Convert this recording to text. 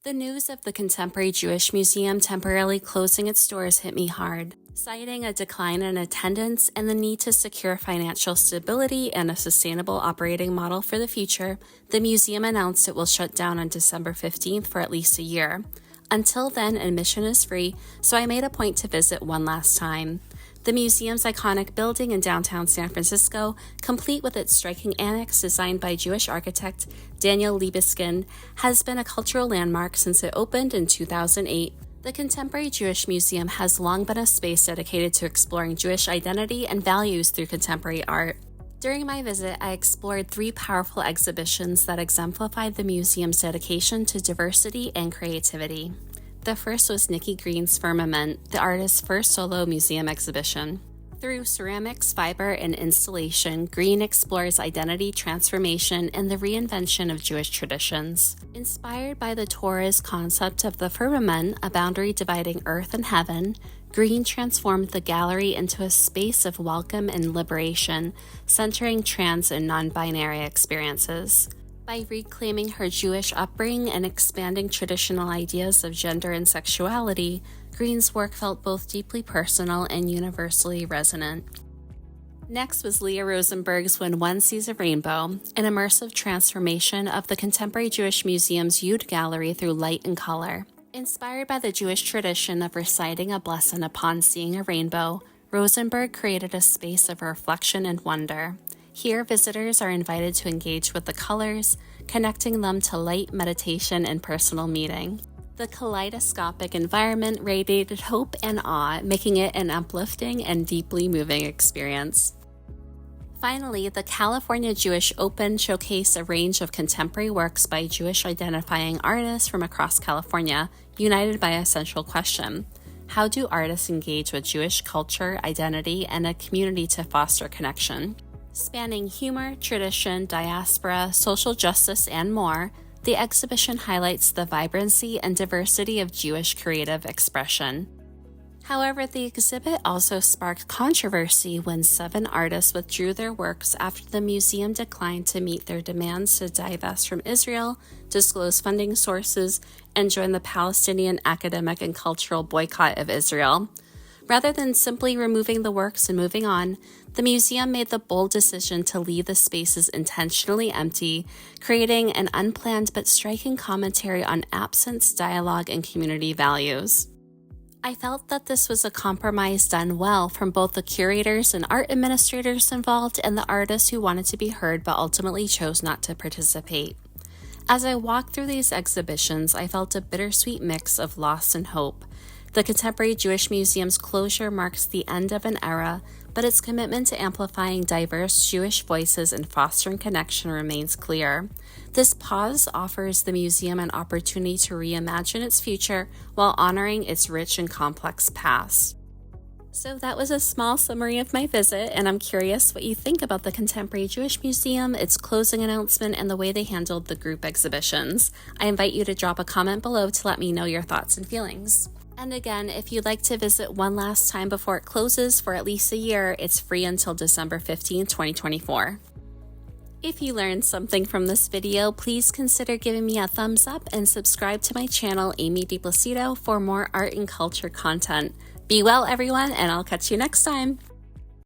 The news of the Contemporary Jewish Museum temporarily closing its doors hit me hard. Citing a decline in attendance and the need to secure financial stability and a sustainable operating model for the future, the museum announced it will shut down on December 15th for at least a year. Until then, admission is free, so I made a point to visit one last time. The museum's iconic building in downtown San Francisco, complete with its striking annex designed by Jewish architect Daniel Libeskind, has been a cultural landmark since it opened in 2008. The Contemporary Jewish Museum has long been a space dedicated to exploring Jewish identity and values through contemporary art. During my visit, I explored 3 powerful exhibitions that exemplified the museum's dedication to diversity and creativity. The first was Nikki Green's Firmament, the artist's first solo museum exhibition. Through ceramics, fiber, and installation, Green explores identity transformation and the reinvention of Jewish traditions. Inspired by the Torah's concept of the firmament, a boundary dividing earth and heaven, Green transformed the gallery into a space of welcome and liberation, centering trans and non-binary experiences. By reclaiming her Jewish upbringing and expanding traditional ideas of gender and sexuality, Green's work felt both deeply personal and universally resonant. Next was Leah Rosenberg's When One Sees a Rainbow, an immersive transformation of the Contemporary Jewish Museum's Yud Gallery through light and color. Inspired by the Jewish tradition of reciting a blessing upon seeing a rainbow, Rosenberg created a space of reflection and wonder. Here, visitors are invited to engage with the colors, connecting them to light, meditation, and personal meaning. The kaleidoscopic environment radiated hope and awe, making it an uplifting and deeply moving experience. Finally, the California Jewish Open showcased a range of contemporary works by Jewish-identifying artists from across California, united by a central question: how do artists engage with Jewish culture, identity, and a community to foster connection? Spanning humor, tradition, diaspora, social justice, and more, the exhibition highlights the vibrancy and diversity of Jewish creative expression. However, the exhibit also sparked controversy when 7 artists withdrew their works after the museum declined to meet their demands to divest from Israel, disclose funding sources, and join the Palestinian academic and cultural boycott of Israel. Rather than simply removing the works and moving on, the museum made the bold decision to leave the spaces intentionally empty, creating an unplanned but striking commentary on absence, dialogue, and community values. I felt that this was a compromise done well from both the curators and art administrators involved and the artists who wanted to be heard but ultimately chose not to participate. As I walked through these exhibitions, I felt a bittersweet mix of loss and hope. The Contemporary Jewish Museum's closure marks the end of an era, but its commitment to amplifying diverse Jewish voices and fostering connection remains clear. This pause offers the museum an opportunity to reimagine its future while honoring its rich and complex past. So that was a small summary of my visit, and I'm curious what you think about the Contemporary Jewish Museum, its closing announcement, and the way they handled the group exhibitions. I invite you to drop a comment below to let me know your thoughts and feelings. And again, if you'd like to visit one last time before it closes for at least a year, it's free until December 15, 2024. If you learned something from this video, please consider giving me a thumbs up and subscribe to my channel, DiPlacido, for more art and culture content. Be well, everyone, and I'll catch you next time.